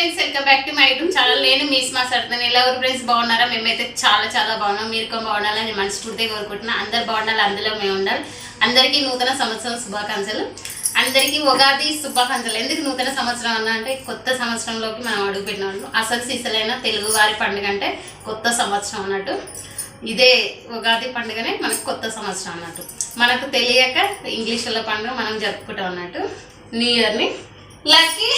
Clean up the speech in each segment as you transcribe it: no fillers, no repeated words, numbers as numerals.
Friends, welcome back to my YouTube channel. నేను మీస్ మాట్లాడుతున్నాను. ఎలా ఎవరు ఫ్రెండ్స్ బాగున్నారా? మేమైతే చాలా బాగున్నాం. మీరు బాగుండాలని మనస్ఫూర్తిగా కోరుకుంటున్నా. అందరు బాగుండాలి, అందులో మేము ఉండాలి. అందరికీ నూతన సంవత్సరం శుభాకాంక్షలు. అందరికీ ఉగాది శుభాకాంక్షలు. ఎందుకు నూతన సంవత్సరం అన్నా అంటే కొత్త సంవత్సరంలోకి మనం అడుగుపెట్టినాము. అసలు సీసలైన తెలుగు వారి పండుగ అంటే కొత్త సంవత్సరం అన్నట్టు. ఇదే ఉగాది పండుగనే మనకు కొత్త సంవత్సరం అన్నట్టు. మనకు తెలియక ఇంగ్లీష్లో పండుగ మనం జరుపుకుంటాం అన్నట్టు. న్యూ ఇయర్ని లక్కీ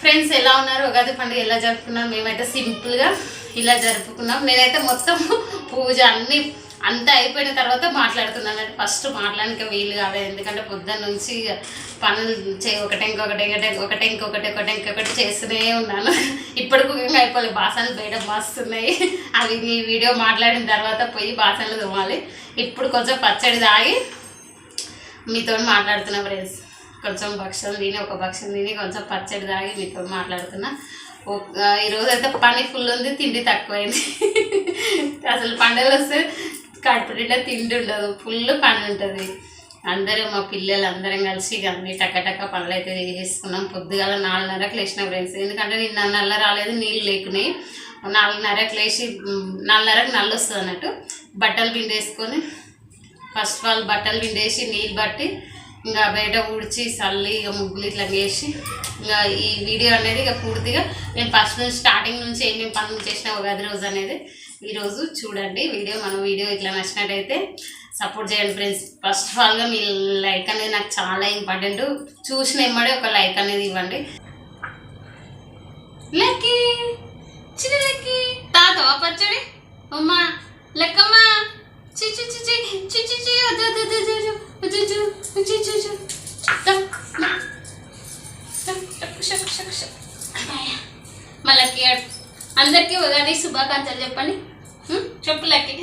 ఫ్రెండ్స్, ఎలా ఉన్నారు? ఉగాది పండుగ ఎలా జరుపుకున్నాం? మేమైతే సింపుల్గా ఇలా జరుపుకున్నాం. నేనైతే మొత్తం పూజ అంతా అయిపోయిన తర్వాత మాట్లాడుతున్నాను. అంటే ఫస్ట్ మాట్లాడడానికి వీలు కాలేదు, ఎందుకంటే పొద్దున్న నుంచి పనులు ఒకటి చేస్తూనే ఉన్నాను. ఇప్పుడు కుకింగ్ అయిపోలేదు, బాసనలు బయట మాస్తున్నాయి. అవి ఈ వీడియో మాట్లాడిన తర్వాత పోయి బాసనలు తోమాలి. ఇప్పుడు కొంచెం పచ్చడి తాగి మీతో మాట్లాడుతున్నా ఫ్రెండ్స్. కొంచెం భక్షలు తిని కొంచెం పచ్చడి తాగి మీతో మాట్లాడుతున్నా. ఈరోజు అయితే పని ఫుల్ ఉంది, తిండి తక్కువైంది. అసలు పండుగలు వస్తే కడుపు నిండా తిండి ఉండదు, ఫుల్ పని ఉంటుంది. అందరం మా పిల్లలు అందరం కలిసి అన్నీ టక్క పనులు అయితే చేసుకున్నాం. పొద్దుగాల 4:30కి లేచిన ఫ్రెండ్స్, ఎందుకంటే నిన్న నల్ల రాలేదు, నీళ్ళు లేకున్నాయి. 4:30కి లేచి 4:30కి నల్ల వస్తుంది అన్నట్టు. బట్టలు పిండేసుకొని ఫస్ట్ వాళ్ళు బట్టలు పిండేసి నీళ్ళు బట్టి ఇంకా బయట ఊడ్చి చల్లి ఇక ముగ్గులు ఇట్లా వేసి ఇంకా ఈ వీడియో అనేది ఇక పూర్తిగా నేను ఫస్ట్ నుంచి స్టార్టింగ్ నుంచి ఏమేమి పనులు చేసిన ఉగాది రోజు అనేది ఈరోజు చూడండి వీడియో. మన వీడియో ఇట్లా నచ్చినట్టయితే సపోర్ట్ చేయండి ఫ్రెండ్స్. ఫస్ట్ ఆఫ్ ఆల్గా మీ లైక్ అనేది నాకు చాలా ఇంపార్టెంట్. చూసిన ఎమ్మడే ఒక లైక్ అనేది ఇవ్వండి. లక్కీ చిన్న లక్కీ తాత పచ్చడి అమ్మా లెక్కమ్మా మళ్ళీ అందరికీ ఉగాది శుభాకాంక్షలు చెప్పండి. చెప్పు లక్కీ,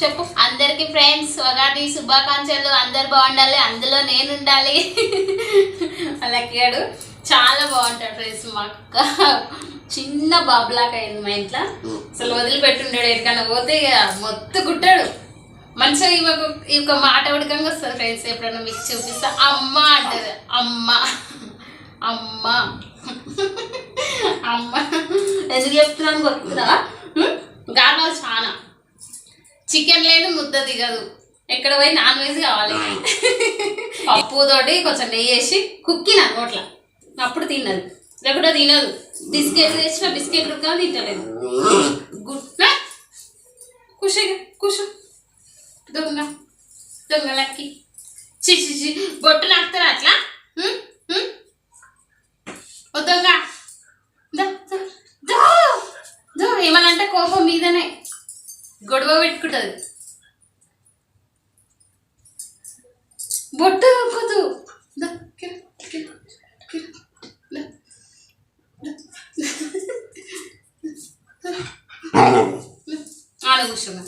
చెప్పు అందరికీ ఫ్రెండ్స్ ఉగాది శుభాకాంక్షలు. అందరు బాగుండాలి, అందులో నేను ఉండాలి. లక్కీగాడు చాలా బాగుంటాడు ఫ్రెండ్స్. మా అక్క చిన్న బాబులాగా అయింది మా ఇంట్లో. అసలు వదిలిపెట్టుండాడు, ఎక్కడికన్నా పోతే ఇక మొత్తం గుట్టాడు. మంచిగా ఈ ఒక మాట ఉడకంగా వస్తుంది ఫ్రెండ్స్. ఎప్పుడన్నా మీకు చూపిస్తా అమ్మ అంటది. అమ్మ అమ్మ అమ్మ ఎందుకు చెప్తున్నాను కొడుతున్నా? గార్వాలు చాలా చికెన్ లేదు, ముద్ద దిగదు. ఎక్కడ పోయి నాన్ వెజ్ కావాలి. పప్పుతోటి కొంచెం నెయ్యి వేసి కుక్కిన నోట్ల, అప్పుడు తిన్నది, లేకుండా తినదు. బిస్కెట్ తెచ్చిన బిస్కెట్ రుక్క తింటలేదు. గుడ్ కుషు దొంగ లక్కీ. చి బొట్టు నాకుతారా అట్లా? దొంగ ఏమనంటే కోపం మీదనే గొడవ పెట్టుకుంటుంది. బొట్టు నొక్కదు. ఆడ కూర్చోగా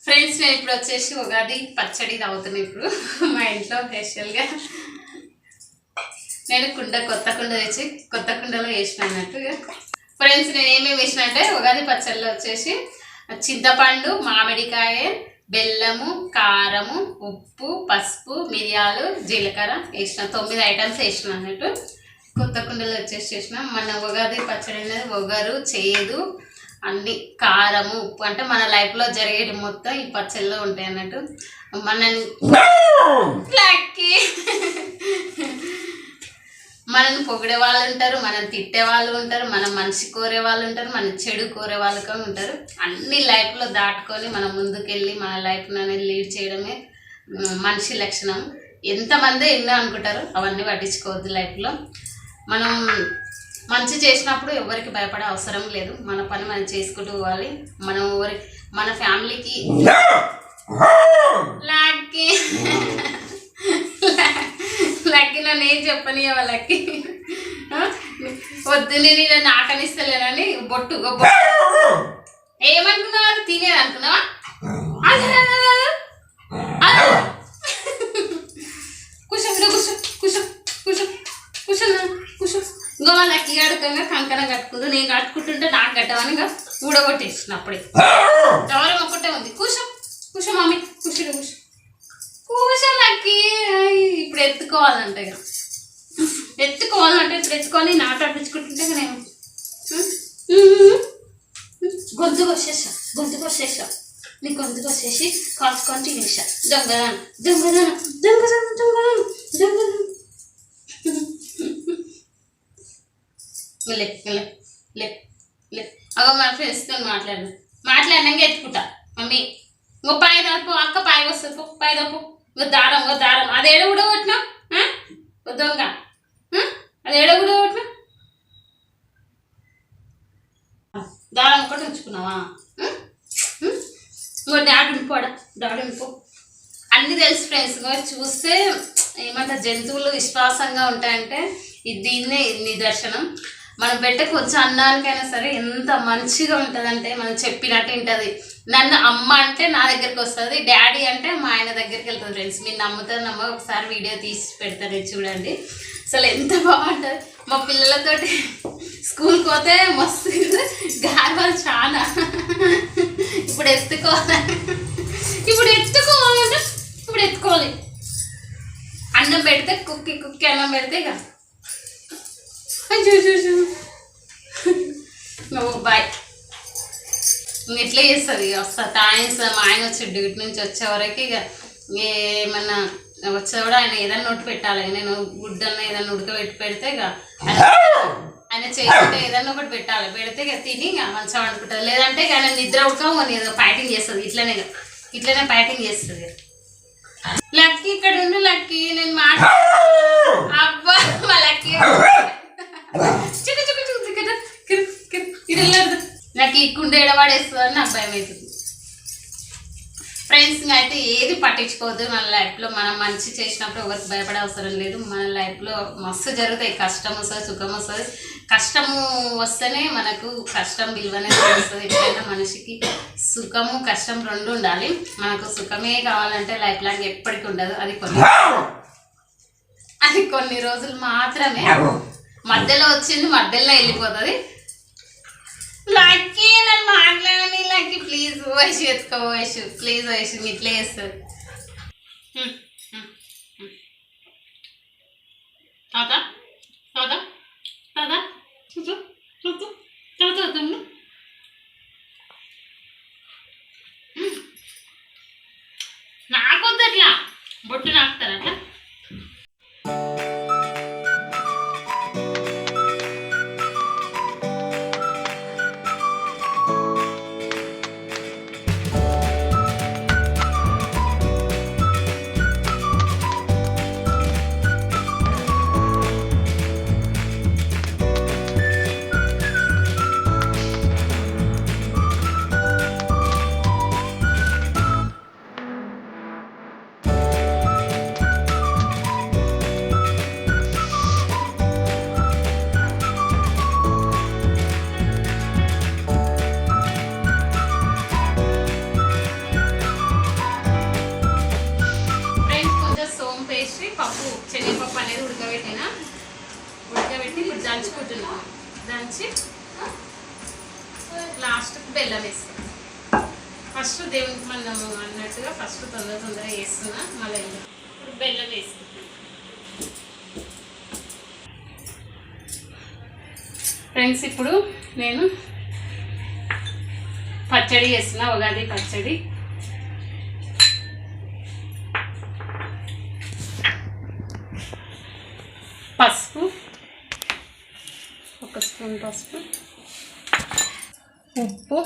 ఫ్రెండ్స్, నేను ఇప్పుడు వచ్చేసి ఉగాది పచ్చడి తాగుతున్నాను. ఇప్పుడు మా ఇంట్లో స్పెషల్గా నేను కొత్త కుండ తెచ్చి కొత్త కుండలో వేసిన అన్నట్టుగా ఫ్రెండ్స్. నేను ఏమేమి వేసిన అంటే ఉగాది పచ్చడిలో వచ్చేసి చింతపండు, మామిడికాయ, బెల్లము, కారము, ఉప్పు, పసుపు, మిరియాలు, జీలకర్ర వేసిన 9 ఐటమ్స్ వేసిన అన్నట్టు. కొత్త కుండలో వచ్చేసి చేసిన మన ఉగాది పచ్చడి అనేది ఒగరు, చేదు, అన్ని కారము, ఉప్పు అంటే మన లైఫ్లో జరిగేది మొత్తం ఈ పచ్చడిలో ఉంటాయి అన్నట్టు. మనల్ని పొగిడే వాళ్ళు ఉంటారు, మనల్ని తిట్టే వాళ్ళు ఉంటారు, మనం మనిషి కోరే వాళ్ళు ఉంటారు, మన చెడు కోరే వాళ్ళు కూడా ఉంటారు. అన్ని లైఫ్లో దాటుకొని మనం ముందుకెళ్ళి మన లైఫ్ని అనేది లీడ్ చేయడమే మనిషి లక్షణం. ఎంతమంది ఎన్నో అనుకుంటారు, అవన్నీ పట్టించుకోవద్దు. లైఫ్లో మనం మంచి చేసినప్పుడు ఎవరికి భయపడే అవసరం లేదు. మన పని మనం చేసుకుంటూ పోవాలి. మన ఫ్యామిలీకి లక్కీ నన్ను ఏం చెప్పని వాళ్ళకి వద్దు, నేను ఇలా నాకనిస్తలేనని బొట్టు ఏమనుకున్నావా? తినేది అనుకున్నావా? ఇంకా వాళ్ళ లక్కీ గడకంగా కంకణం కట్టుకుంటూ నేను కట్టుకుంటుంటే నాకు కట్టమని ఇంకా ఊడగొట్టేసిన. అప్పుడే ఎవరం ఒక్కటే ఉంది. కూర్చో మమ్మీ, కూర్చో లక్కీ. ఎత్తుకోవాలంటే ఇక ఎత్తుకోవాలంటే ఇప్పుడు ఎత్తుకొని నాటు అడ్డించుకుంటుంటే నేను గొంతుకు వచ్చేసా నీ గొంతుకు వచ్చేసి కాచుకొని తినేసా దొంగదానం లే లే లే లే అగో మా ఫ్రెండ్స్తో మాట్లాడినాక ఎత్తుకుంటా మమ్మీ ఇంకో పాయ దాపు అక్క పాయ వస్తుంది పాయ దాపు దారం అది ఏడ కూడా కొట్టినా దొంగ అది ఏడ కూడా కొట్టినా దారం ఒకటి ఉంచుకున్నావా ఇంకో డాడీ ఉండిపో అన్నీ తెలుసు ఫ్రెండ్స్ చూస్తే ఏమంటారు జంతువులు విశ్వాసంగా ఉంటాయంటే దీన్నే నిదర్శనం. మనం పెట్టే కొంచెం అన్నానికైనా సరే ఎంత మంచిగా ఉంటుందంటే మనం చెప్పినట్టు ఉంటుంది. నన్ను అమ్మ అంటే నా దగ్గరికి వస్తుంది, డాడీ అంటే మా ఆయన దగ్గరికి వెళ్తుంది. ఫ్రెండ్స్ మీరు నమ్ముతారు ఒకసారి వీడియో తీసి పెడతారు చూడండి. అసలు ఎంత బాగుంటుంది. మా పిల్లలతోటి స్కూల్కి పోతే మస్తు గార్వాలు చాలా. ఇప్పుడు ఎత్తుకోవాలి అన్నం పెడితే కుక్కి అన్నం పెడితే ఇక బాయ్ ఇట్లా చేస్తుంది. ఇక వస్తా మా ఆయన వచ్చి డ్యూటీ నుంచి వచ్చే వరకు ఇక ఏమన్నా వచ్చే కూడా ఆయన ఏదైనా నోటి పెట్టాలి. నేను గుడ్డన్న ఏదైనా ఉడకబెట్టి పెడితే ఇక ఆయన చేస్తే ఏదన్నా ఒకటి పెట్టాలి. పెడితే ఇక తిని ఇక మంచిగా అనుకుంటుంది. లేదంటే ఇక ఆయన నిద్ర ఉడక ఏదో ఫైటింగ్ చేస్తుంది. ఇట్లనే ఫైటింగ్ చేస్తుంది. లక్కీ ఇక్కడ ఉండు లక్కీ నేను అబ్బా మా లక్కీ నాకు ఈ కుండ ఎడవాడేస్తుందని నాకు భయం అవుతుంది. ఫ్రెండ్స్ అయితే ఏది పట్టించుకోవద్దు. మన లైఫ్లో మనం మంచి చేసినప్పుడు ఎవరికి భయపడే అవసరం లేదు. మన లైఫ్లో మస్తు జరుగుతాయి. కష్టం వస్తుంది, సుఖం వస్తుంది. కష్టము వస్తేనే మనకు కష్టం విలువనే తెలుస్తుంది. ఎప్పుడైనా మనిషికి సుఖము కష్టం రెండు ఉండాలి. మనకు సుఖమే కావాలంటే లైఫ్ లాంగ్ ఎప్పటికీ ఉండదు. అది కొన్ని రోజులు మాత్రమే. మధ్యలో వచ్చింది మధ్యలో వెళ్ళిపోతుంది. లక్కీ నన్ను మాట్లాడని లక్కీ ప్లీజ్ వయసు ఎత్తుకో వయసు ప్లీజ్ వయసు ఇట్లా చేస్తుంది. తాత నాకొద్దు అట్లా బొట్టు నాకుతారు అట్లా. శనగపప్పు అనేది ఉడకబెట్టి ఇప్పుడు దంచుకుంటున్నాను. దంచి లాస్ట్కి బెల్లం వేస్తాను. ఫస్ట్ దేవునికి మనం అన్నట్టుగా ఫస్ట్ తొందరగా వేస్తున్నా. మళ్ళీ ఇప్పుడు బెల్లం వేస్తాను. ఫ్రెండ్స్ ఇప్పుడు నేను పచ్చడి చేస్తున్నా, ఉగాది పచ్చడి. పసుపు, 1 స్పూన్ పసుపు, ఉప్పు,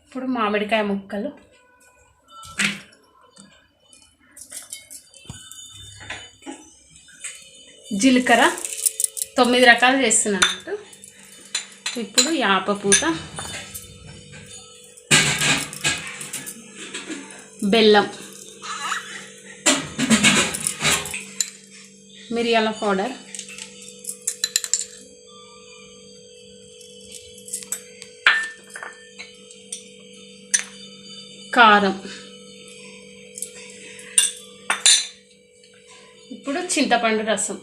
ఇప్పుడు మామిడికాయ ముక్కలు, జీలకర్ర 9 రకాలు చేస్తున్నాను అన్నట్టు. ఇప్పుడు యాపపూత, బెల్లం, మిరియాల పౌడర్, కారం, ఇప్పుడు చింతపండు రసం,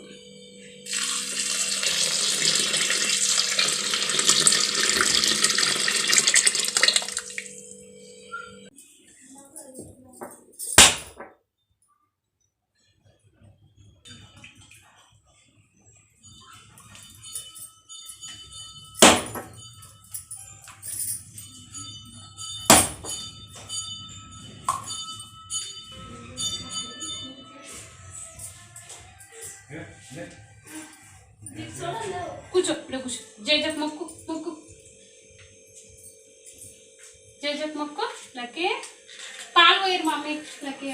కూర్చో కూర్చో. జై జప్ మొక్కు మొక్కు. జై జప్ మొక్కు. లక్కీ పాలు పోయారు మమ్మీ. లక్కీ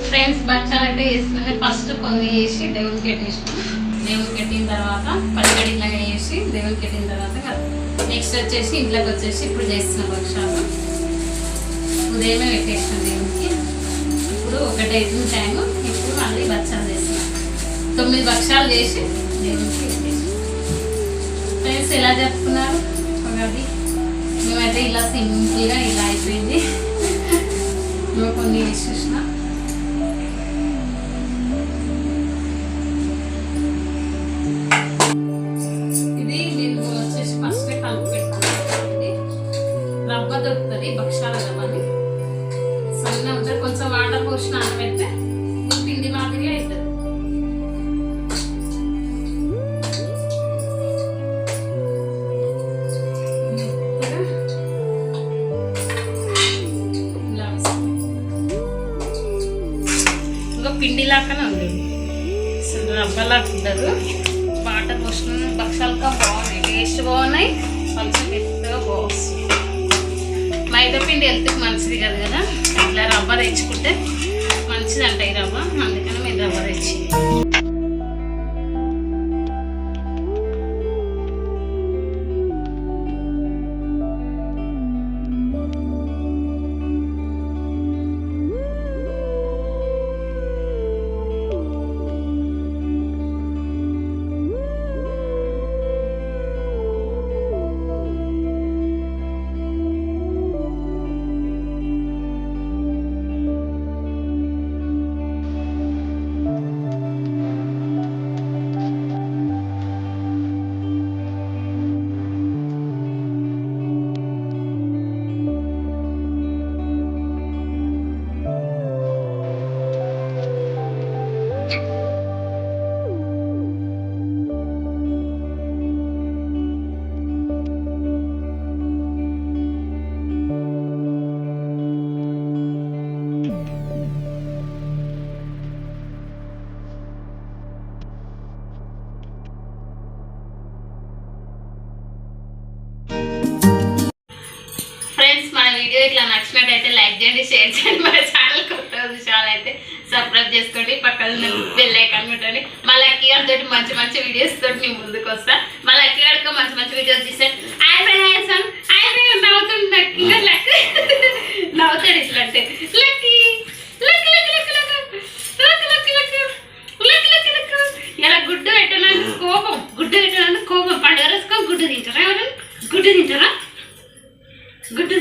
ఫ్రెండ్స్ బచ్చాలు అయితే వేసుకుని ఫస్ట్ కొన్ని వేసి దేవునికి పెట్టేసాం. దేవునికి పెట్టిన తర్వాత పచ్చడి ఇట్లాగా వేసి దేవునికి పెట్టిన తర్వాత నెక్స్ట్ వచ్చేసి ఇంట్లోకి వచ్చేసి ఇప్పుడు చేస్తున్న భక్షాలు ఉదయమే పెట్టేసాం దేవునికి. ఇప్పుడు 1 అవుతుంది టైము. ఇప్పుడు మళ్ళీ బచ్చాలు చేస్తున్నాం. 9 భక్షాలు చేసి దేవునికి పెట్టేసాం. ఫ్రెండ్స్ ఎలా జరుపుకున్నారు ఉగాది? మేమైతే ఇలా సింపుల్గా ఇలా అయిపోయింది. మేము కొన్ని వేసి చూసిన. రవ్వ దొరుకుతుంది భక్షాల రవ్వని సన్న ఉంటుంది. కొంచెం వాటర్ పోసి నానబెడితే పిండి మాదిరి అవుతుంది. ఇంకా పిండిలాగానే ఉంది, రవ్వలా ఉండదు. వాటర్ పోసిన భక్షాలుగా బాగున్నాయి, టేస్ట్ బాగున్నాయి, కొంచెం మెత్తగా బాగుంది. మైదా పిండి హెల్త్కి మంచిది కదా కదా, ఇట్లా రవ్వ తెచ్చుకుంటే మంచిది అంట ఈ రవ్వ, అందుకని మేము రవ్వ తెచ్చి. వీడియో ఇట్లా నచ్చినట్టయితే లైక్ చేయండి, షేర్ చేయండి. మన ఛానల్ కొత్త ఛానల్ అయితే సబ్స్క్రైబ్ చేసుకోండి, పక్కన బెల్ ఐకాన్ కొట్టండి. మా లక్కీ గారి తోటి మంచి మంచి వీడియోస్ తోటి నేను ముందుకు వస్తా. మా లక్కీ గారికి మంచి మంచి వీడియోస్ తీసాను. నవ్వుతుండే ఇంకా లక్కీ నవ్వుతాడు ఇట్లా అంటే lucky lucky lucky lucky lucky lucky lucky lucky lucky lucky lucky ఇలా గుడ్డు పెట్టను కోపం, గుడ్డు తింటారని కోపం. పండుగ రోజుకో గుడ్డు తింటారా? ఎవరు గుడ్డు తింటారా? గుడ్డు